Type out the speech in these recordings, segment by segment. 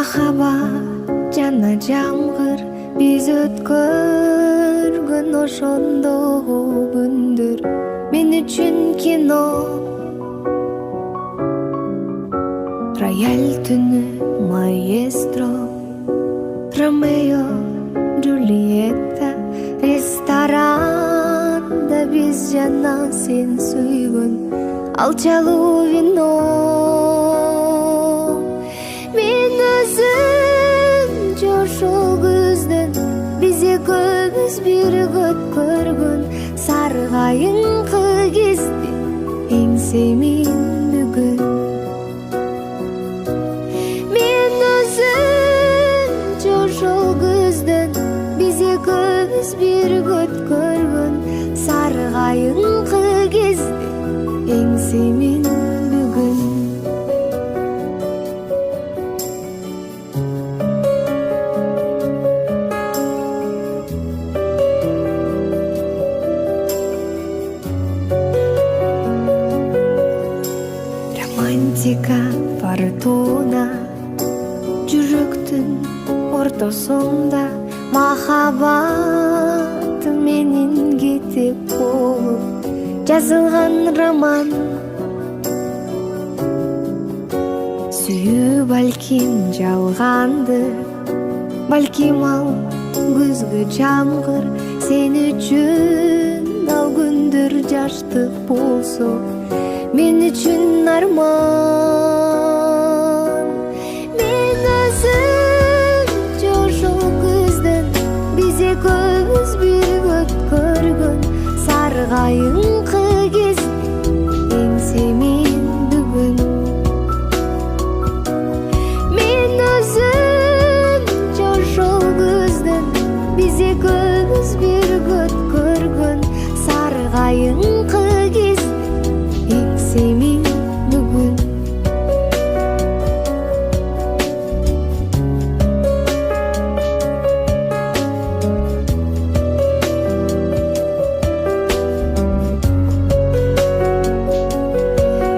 Махаббат жана жамгыр биз өткөргөн ошондогу күндөр мен үчүн кино. Рояль түнү маэстро, Ромео, Джульетта, ресторанда биз жана сен сүйгөн алчалуу вино. Мен өзүм жошол көздөн биз экөөбүз биргөт көргөн саргайыңкы кезди эңсемин бүгүн. Мен өзүм жошол көздөн биз экөөбүз биргөт көргөн саргайыңкы кезди эңсемин бүгүн. Романтика фортуна жүрөктүн ортосунда, махаббат менин кетип болуп жазылган роман. Сүйүү балким жалгандыр, балким ал күзгү жамгыр, сен үчүн ал күндөр жаштык болсо мен үчүн арман. Мен өзүм жошол көздөн биз экөөбүз биргөт көргөн саргайыңкы кезди эңсемин бүгүн. Мен өзүм жошол көздөн биз экөөбүз биргөт көргөн саргайыңкы кезди эңсемин бүгүн.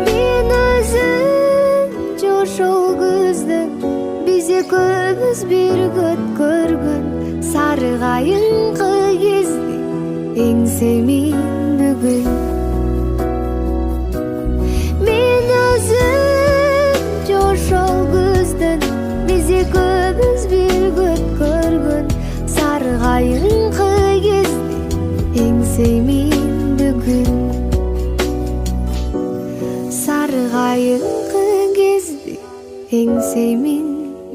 Мен өзүм жошол көздөн биз экөөбүз биргөт көргөн саргайыңкы кезди эңсемин бүгүн. Мен өзүм жошол көздөн биз экөөбүз биргөт көргөн саргайыңкы кезди эңсемин бүгүн. Саргайыңкы кезди эңсемин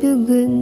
бүгүн.